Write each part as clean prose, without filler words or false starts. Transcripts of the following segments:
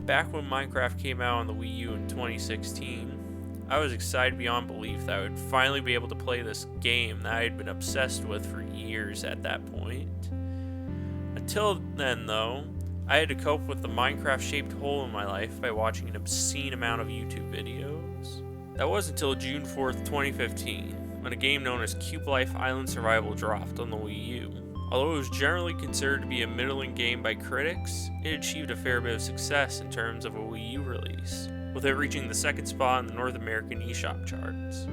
Back when Minecraft came out on the Wii U in 2016, I was excited beyond belief that I would finally be able to play this game that I had been obsessed with for years at that point. Until then, though, I had to cope with the Minecraft-shaped hole in my life by watching an obscene amount of YouTube videos. That was until June 4th, 2015, when a game known as Cube Life Island Survival dropped on the Wii U. Although it was generally considered to be a middling game by critics, it achieved a fair bit of success in terms of a Wii U release, with it reaching the second spot in the North American eShop charts.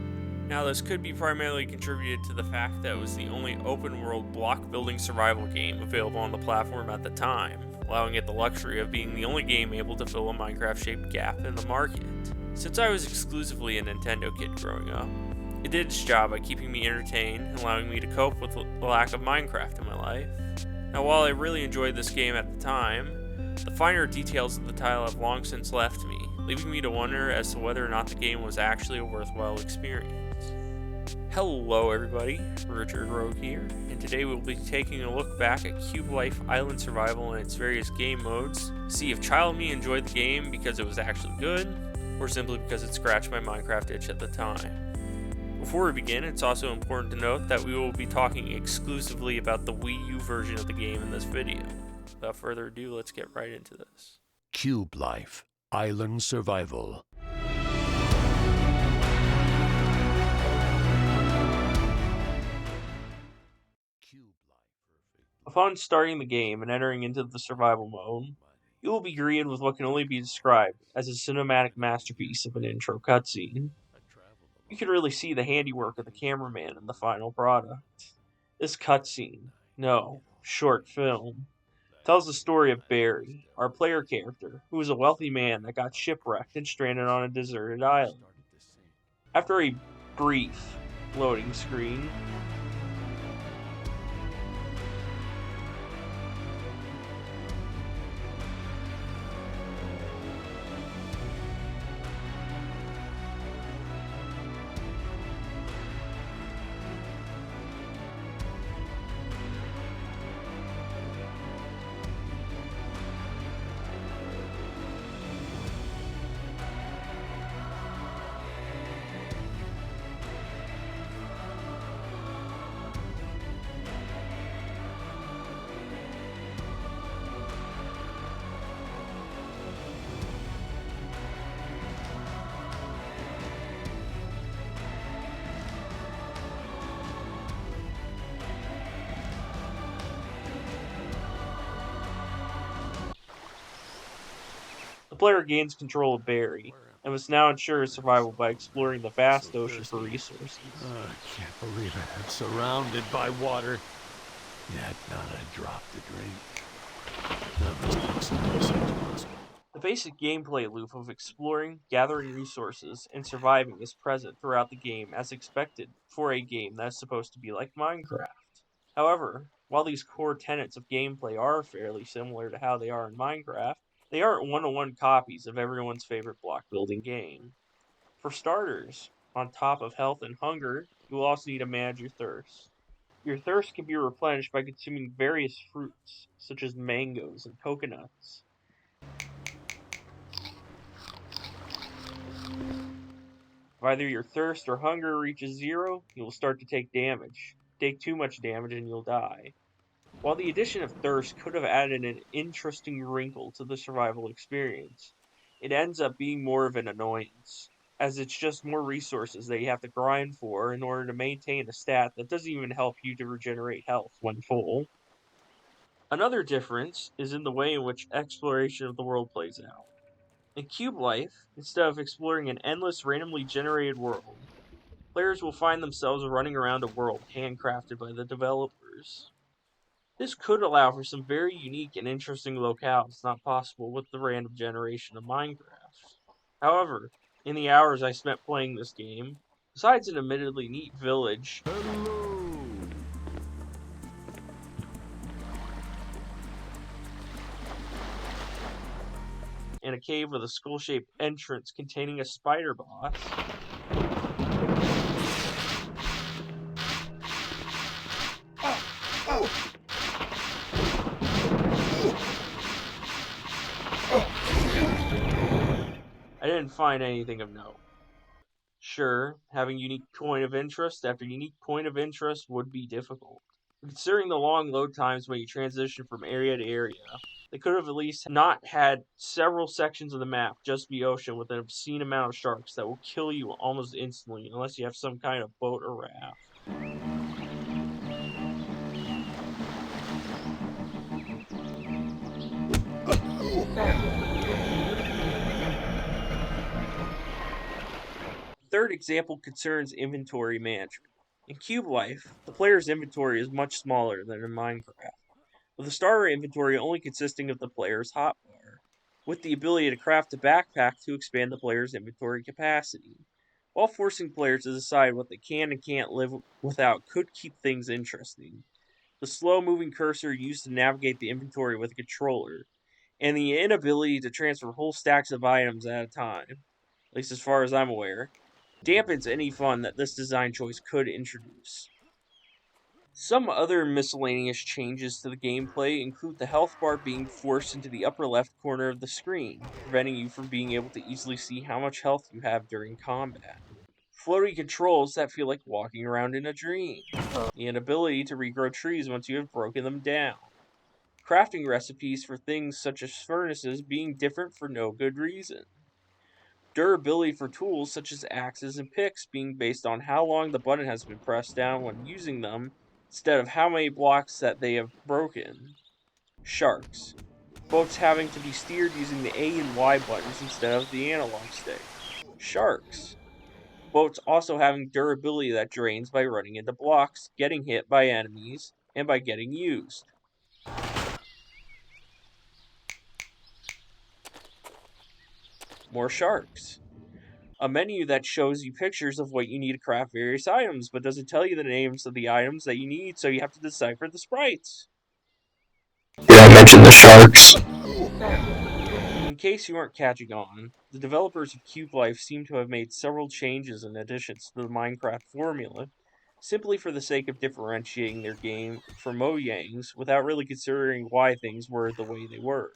Now, this could be primarily contributed to the fact that it was the only open-world block-building survival game available on the platform at the time, allowing it the luxury of being the only game able to fill a Minecraft-shaped gap in the market. Since I was exclusively a Nintendo kid growing up, it did its job by keeping me entertained and allowing me to cope with the lack of Minecraft in my life. Now, while I really enjoyed this game at the time, the finer details of the title have long since left me, leaving me to wonder as to whether or not the game was actually a worthwhile experience. Hello everybody, Richard Rogue here, and today we'll be taking a look back at Cube Life Island Survival and its various game modes, see if child me enjoyed the game because it was actually good, or simply because it scratched my Minecraft itch at the time. Before we begin, it's also important to note that we will be talking exclusively about the Wii U version of the game in this video. Without further ado, let's get right into this. Cube Life Island Survival. Upon starting the game and entering into the survival mode, you will be greeted with what can only be described as a cinematic masterpiece of an intro cutscene. You can really see the handiwork of the cameraman in the final product. This cutscene, short film, tells the story of Barry, our player character, who is a wealthy man that got shipwrecked and stranded on a deserted island. After a brief loading screen, the player gains control of Barry, and must now ensure his survival by exploring the vast ocean for resources. I can't believe it. I'm surrounded by water, yet not a drop to drink. That must make some sense. The basic gameplay loop of exploring, gathering resources, and surviving is present throughout the game as expected for a game that is supposed to be like Minecraft. However, while these core tenets of gameplay are fairly similar to how they are in Minecraft, they aren't one-to-one copies of everyone's favorite block-building game. For starters, on top of health and hunger, you will also need to manage your thirst. Your thirst can be replenished by consuming various fruits, such as mangoes and coconuts. If either your thirst or hunger reaches zero, you will start to take damage. Take too much damage and you'll die. While the addition of thirst could have added an interesting wrinkle to the survival experience, it ends up being more of an annoyance, as it's just more resources that you have to grind for in order to maintain a stat that doesn't even help you to regenerate health when full. Another difference is in the way in which exploration of the world plays out. In Cube Life, instead of exploring an endless randomly generated world, players will find themselves running around a world handcrafted by the developers. This could allow for some very unique and interesting locales not possible with the random generation of Minecraft. However, in the hours I spent playing this game, besides an admittedly neat village and a cave with a skull-shaped entrance containing a spider boss, I didn't find anything of note. Sure, having unique point of interest after unique point of interest would be difficult. Considering the long load times when you transition from area to area, they could have at least not had several sections of the map just be ocean with an obscene amount of sharks that will kill you almost instantly unless you have some kind of boat or raft. Third example concerns inventory management. In Cube Life, the player's inventory is much smaller than in Minecraft, with the starter inventory only consisting of the player's hotbar, with the ability to craft a backpack to expand the player's inventory capacity. While forcing players to decide what they can and can't live without could keep things interesting. The slow moving cursor used to navigate the inventory with a controller, and the inability to transfer whole stacks of items at a time, at least as far as I'm aware, dampens any fun that this design choice could introduce. Some other miscellaneous changes to the gameplay include the health bar being forced into the upper left corner of the screen, preventing you from being able to easily see how much health you have during combat. Floaty controls that feel like walking around in a dream. The inability to regrow trees once you have broken them down. Crafting recipes for things such as furnaces being different for no good reason. Durability for tools such as axes and picks being based on how long the button has been pressed down when using them instead of how many blocks that they have broken. Sharks. Boats having to be steered using the A and Y buttons instead of the analog stick. Sharks. Boats also having durability that drains by running into blocks, getting hit by enemies, and by getting used. More sharks. A menu that shows you pictures of what you need to craft various items, but doesn't tell you the names of the items that you need, so you have to decipher the sprites. Did I mention the sharks? In case you aren't catching on, the developers of Cube Life seem to have made several changes and additions to the Minecraft formula, simply for the sake of differentiating their game from Mojang's without really considering why things were the way they were.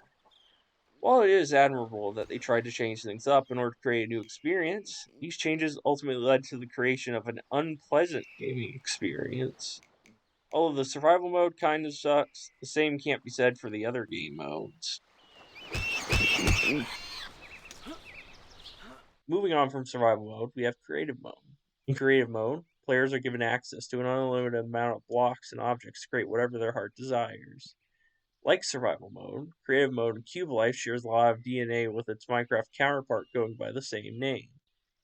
While it is admirable that they tried to change things up in order to create a new experience, these changes ultimately led to the creation of an unpleasant gaming experience. Although the survival mode kind of sucks, the same can't be said for the other game modes. Moving on from survival mode, we have creative mode. In creative mode, players are given access to an unlimited amount of blocks and objects to create whatever their heart desires. Like survival mode, creative mode in Cube Life shares a lot of DNA with its Minecraft counterpart going by the same name.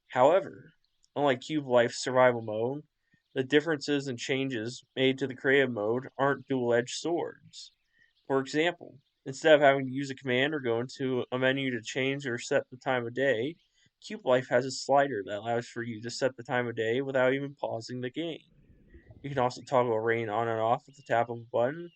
However, unlike Cube Life's survival mode, the differences and changes made to the creative mode aren't dual-edged swords. For example, instead of having to use a command or go into a menu to change or set the time of day, Cube Life has a slider that allows for you to set the time of day without even pausing the game. You can also toggle rain on and off with the tap of a button.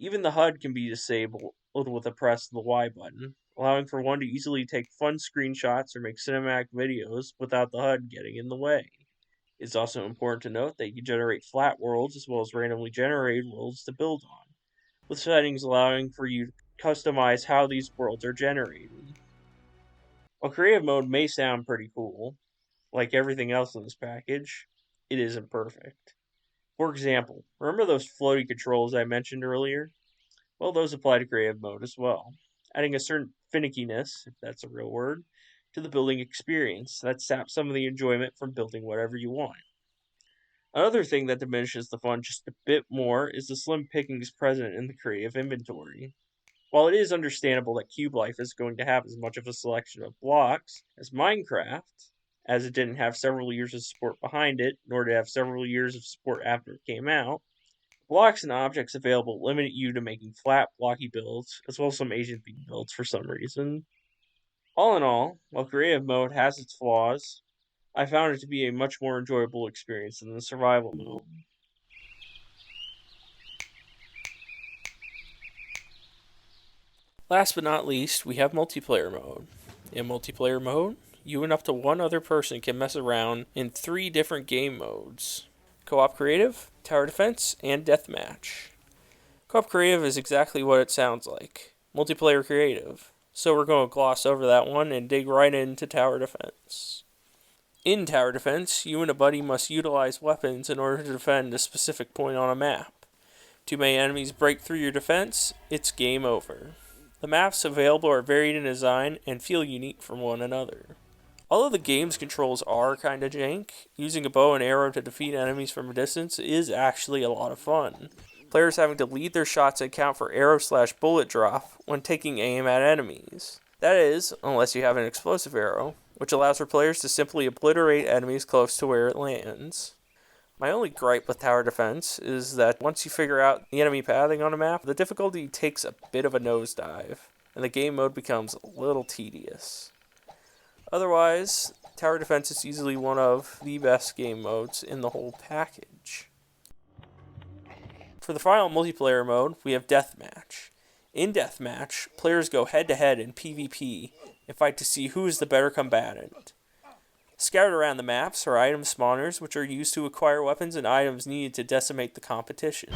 Even the HUD can be disabled with a press of the Y button, allowing for one to easily take fun screenshots or make cinematic videos without the HUD getting in the way. It's also important to note that you can generate flat worlds as well as randomly generated worlds to build on, with settings allowing for you to customize how these worlds are generated. While creative mode may sound pretty cool, like everything else in this package, it isn't perfect. For example, remember those floaty controls I mentioned earlier? Well, those apply to creative mode as well, adding a certain finickiness, if that's a real word, to the building experience that saps some of the enjoyment from building whatever you want. Another thing that diminishes the fun just a bit more is the slim pickings present in the creative inventory. While it is understandable that Cube Life is going to have as much of a selection of blocks as Minecraft, as it didn't have several years of support behind it, nor did it have several years of support after it came out, blocks and objects available limit you to making flat, blocky builds, as well as some agent themed builds for some reason. All in all, while creative mode has its flaws, I found it to be a much more enjoyable experience than the survival mode. Last but not least, we have multiplayer mode. In multiplayer mode, you and up to one other person can mess around in 3 different game modes. Co-op Creative, Tower Defense, and Deathmatch. Co-op Creative is exactly what it sounds like. Multiplayer creative. So we're going to gloss over that one and dig right into Tower Defense. In Tower Defense, you and a buddy must utilize weapons in order to defend a specific point on a map. Too many enemies break through your defense, it's game over. The maps available are varied in design and feel unique from one another. Although the game's controls are kinda jank, using a bow and arrow to defeat enemies from a distance is actually a lot of fun. Players having to lead their shots and account for arrow/bullet drop when taking aim at enemies. That is, unless you have an explosive arrow, which allows for players to simply obliterate enemies close to where it lands. My only gripe with Tower Defense is that once you figure out the enemy pathing on a map, the difficulty takes a bit of a nosedive, and the game mode becomes a little tedious. Otherwise, Tower Defense is easily one of the best game modes in the whole package. For the final multiplayer mode, we have Deathmatch. In Deathmatch, players go head-to-head in PvP and fight to see who is the better combatant. Scattered around the maps are item spawners, which are used to acquire weapons and items needed to decimate the competition.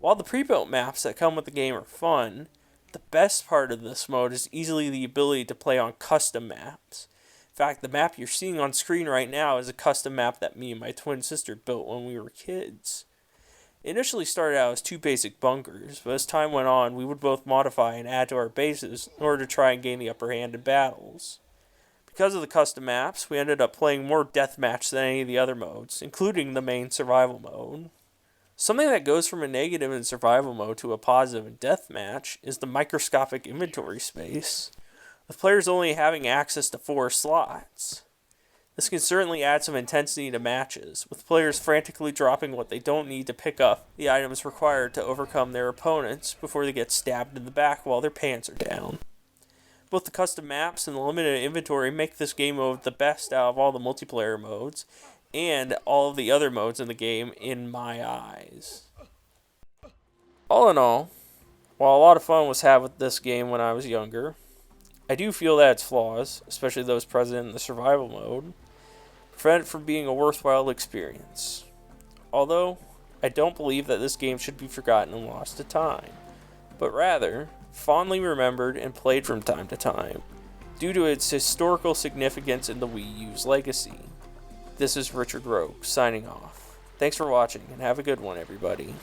While the pre-built maps that come with the game are fun, the best part of this mode is easily the ability to play on custom maps. In fact, the map you're seeing on screen right now is a custom map that me and my twin sister built when we were kids. It initially started out as 2 basic bunkers, but as time went on, we would both modify and add to our bases in order to try and gain the upper hand in battles. Because of the custom maps, we ended up playing more deathmatch than any of the other modes, including the main survival mode. Something that goes from a negative in survival mode to a positive in deathmatch is the microscopic inventory space, with players only having access to 4 slots. This can certainly add some intensity to matches, with players frantically dropping what they don't need to pick up the items required to overcome their opponents before they get stabbed in the back while their pants are down. Both the custom maps and the limited inventory make this game mode the best out of all the multiplayer modes, and all of the other modes in the game in my eyes. All in all, while a lot of fun was had with this game when I was younger, I do feel that its flaws, especially those present in the survival mode, prevent it from being a worthwhile experience. Although, I don't believe that this game should be forgotten and lost to time, but rather, fondly remembered and played from time to time, due to its historical significance in the Wii U's legacy. This is Richard Rogue, signing off. Thanks for watching, and have a good one, everybody.